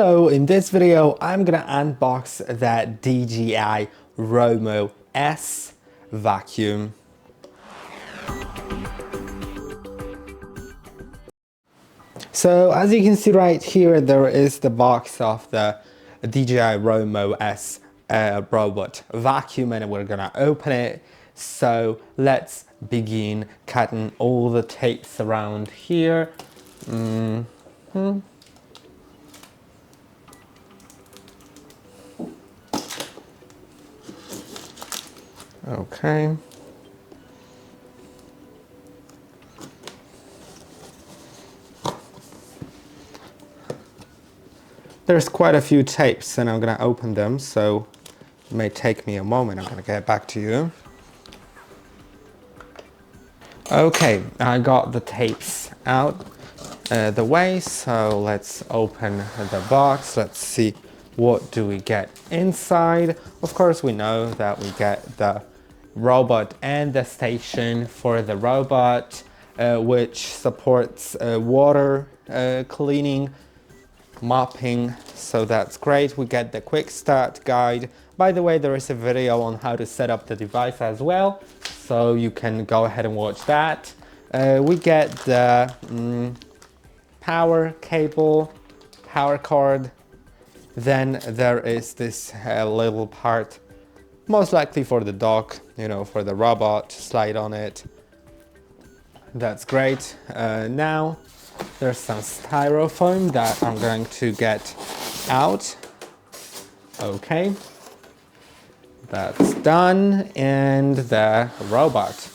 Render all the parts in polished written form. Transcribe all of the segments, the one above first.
So in this video, I'm gonna unbox that DJI ROMO S vacuum. So as you can see right here, there is the box of the DJI ROMO S robot vacuum, and we're gonna open it. So let's begin cutting all the tapes around here. Okay. There's quite a few tapes and I'm gonna open them, so it may take me a moment. I'm gonna get back to you. Okay, I got the tapes out the way, so let's open the box. Let's see what do we get inside. Of course, we know that we get the robot and the station for the robot, which supports water cleaning, mopping, so that's great. We get the quick start guide. By the way, there is a video on how to set up the device as well, so you can go ahead and watch that. We get the power cable, power cord. Then there is this little part, most likely for the dock, you know, for the robot to slide on it. That's great. Now there's some styrofoam that I'm going to get out. Okay, that's done. And the robot.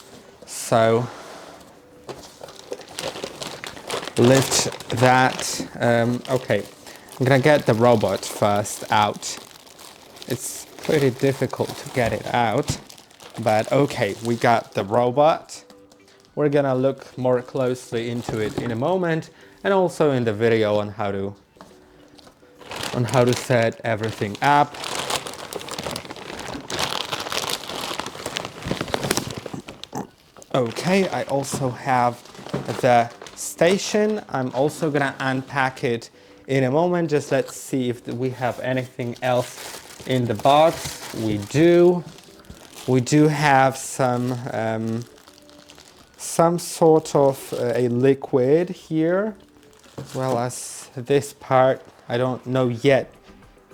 So lift that. Okay, I'm gonna get the robot first out. It's pretty difficult to get it out, but okay, we got the robot. We're gonna look more closely into it in a moment, and also in the video on how to set everything up. Okay, I also have the station. I'm also gonna unpack it in a moment. Just let's see if we have anything else in the box. We do have some sort of a liquid here, as well as this part. I don't know yet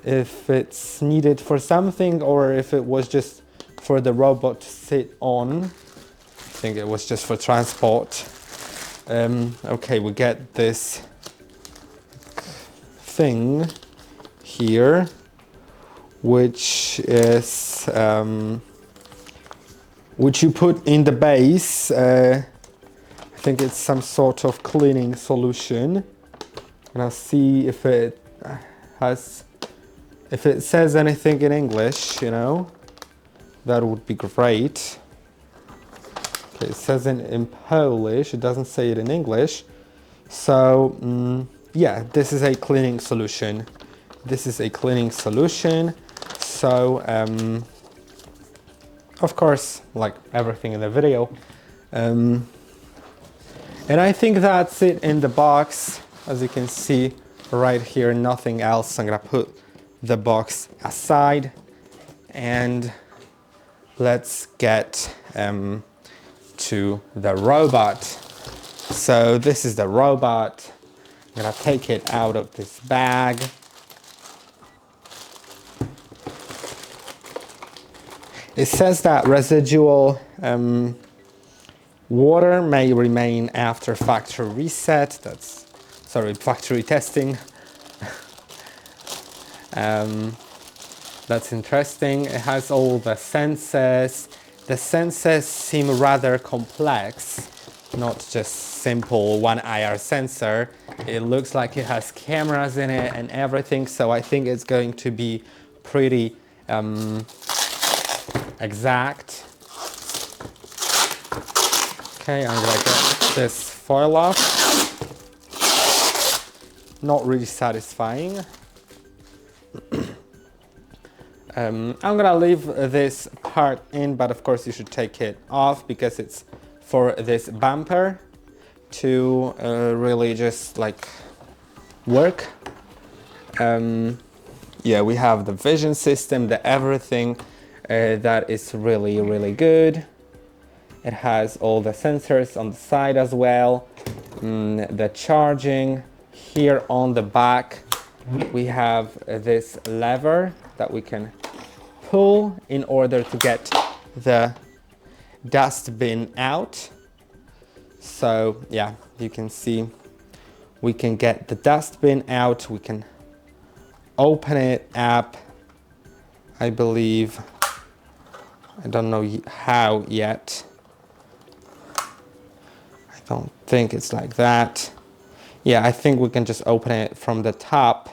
if it's needed for something or if it was just for the robot to sit on. I think it was just for transport. Okay, we get this thing here, which is which you put in the base. I think it's some sort of cleaning solution, and I'll see if it says anything in English, you know, that would be great. Okay, it says in Polish, it doesn't say it in English. So yeah, this is a cleaning solution. This is a cleaning solution. So of course, like everything in the video. And I think that's it in the box. As you can see right here, nothing else. I'm gonna put the box aside and let's get to the robot. So this is the robot. I'm gonna take it out of this bag. It says that residual water may remain after factory reset. Factory testing. That's interesting. It has all the sensors. The sensors seem rather complex, not just simple one IR sensor. It looks like it has cameras in it and everything, so I think it's going to be pretty exact. Okay, I'm gonna get this foil off. Not really satisfying. I'm gonna leave this part in, but of course you should take it off because it's for this bumper to really just like work. Yeah, we have the vision system, the everything that is really, really good. It has all the sensors on the side as well. The charging here on the back. We have this lever that we can pull in order to get the dustbin out. So yeah, you can see we can get the dustbin out. We can open it up, I believe. I don't know how yet. I don't think it's like that. Yeah, I think we can just open it from the top.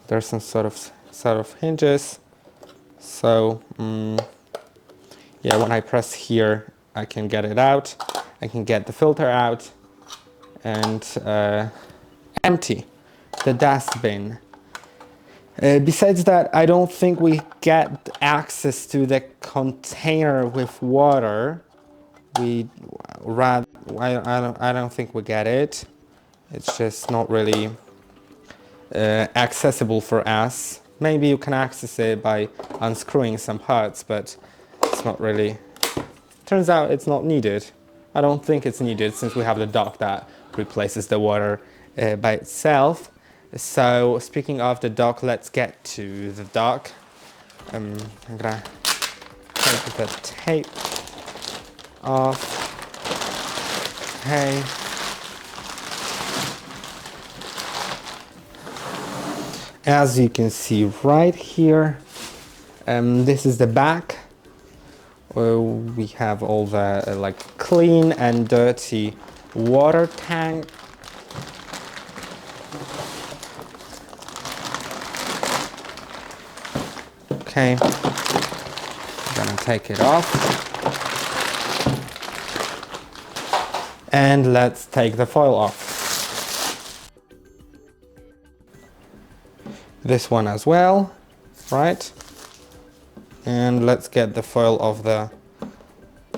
There's some sort of hinges. So yeah, when I press here, I can get it out. I can get the filter out and empty the dustbin. Besides that, I don't think we get access to the container with water. I don't think we get it. It's just not really accessible for us. Maybe you can access it by unscrewing some parts, but it's not really. Turns out it's not needed. I don't think it's needed since we have the dock that replaces the water by itself. So speaking of the dock, let's get to the dock. I'm gonna take the tape off. Okay. As you can see right here, this is the back. We have all the like clean and dirty water tank. Okay, I'm gonna take it off. And let's take the foil off. This one as well, right? And let's get the foil of the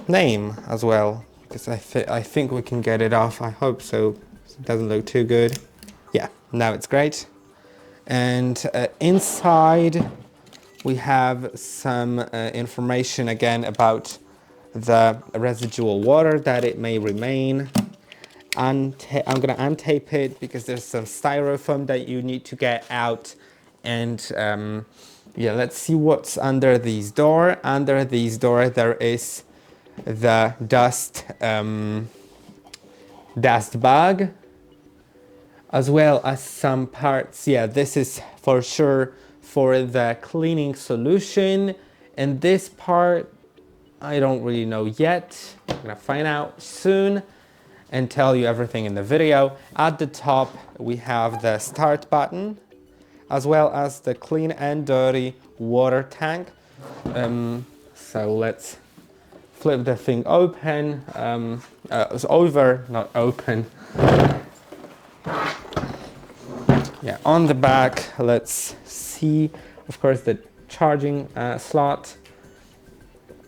name as well, because I think we can get it off. I hope so. It doesn't look too good. Yeah, now it's great. And inside we have some information again about the residual water that it may remain. I'm gonna untape it because there's some styrofoam that you need to get out. And yeah, let's see what's under these door. Under these door there is the dust bag, as well as some parts. Yeah, this is for sure for the cleaning solution, and this part I don't really know yet. I'm gonna find out soon and tell you everything in the video. At the top we have the start button, as well as the clean and dirty water tank. So let's flip the thing open. It's over, not open. Yeah, on the back, let's see, of course, the charging slot,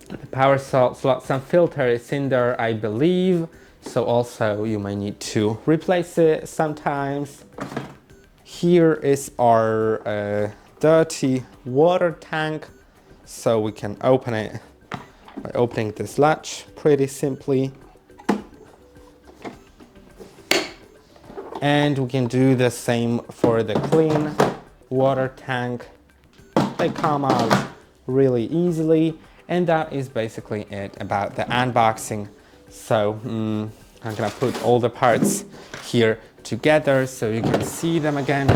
the power slot, some filter is in there, I believe. So also you may need to replace it sometimes. Here is our dirty water tank. So we can open it by opening this latch pretty simply. And we can do the same for the clean water tank. They come out really easily. And that is basically it about the unboxing. So I'm gonna put all the parts here together so you can see them again.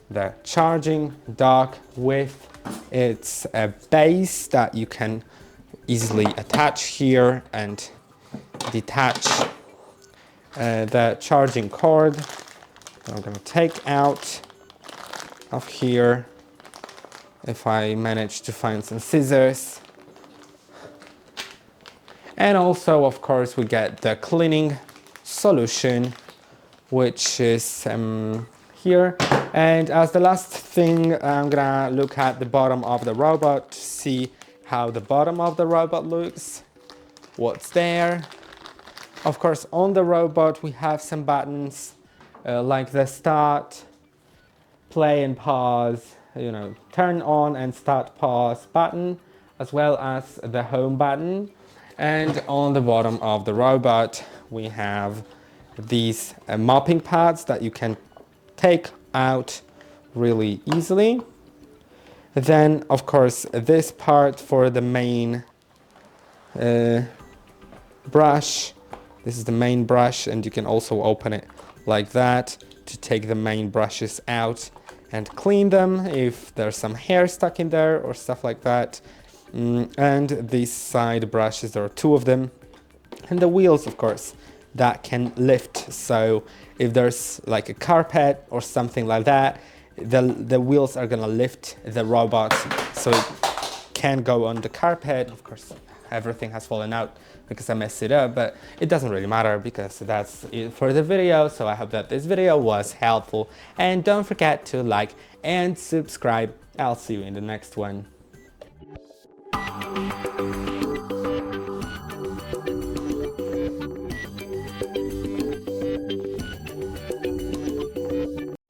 The charging dock with its base that you can easily attach here and detach the charging cord. I'm gonna take out of here if I manage to find some scissors. And also, of course, we get the cleaning solution, which is here. And as the last thing, I'm gonna look at the bottom of the robot to see how the bottom of the robot looks, what's there. Of course, on the robot, we have some buttons like the start, play and pause, you know, turn on and start pause button, as well as the home button. And on the bottom of the robot, we have these mopping pads that you can take out really easily. Then, of course, this part for the main brush. This is the main brush, and you can also open it like that to take the main brushes out and clean them if there's some hair stuck in there or stuff like that. And these side brushes, there are two of them. And the wheels, of course, that can lift. So if there's like a carpet or something like that, the wheels are gonna lift the robot so it can go on the carpet. Of course, everything has fallen out because I messed it up, but it doesn't really matter because that's it for the video. So I hope that this video was helpful, and don't forget to like and subscribe. I'll see you in the next one.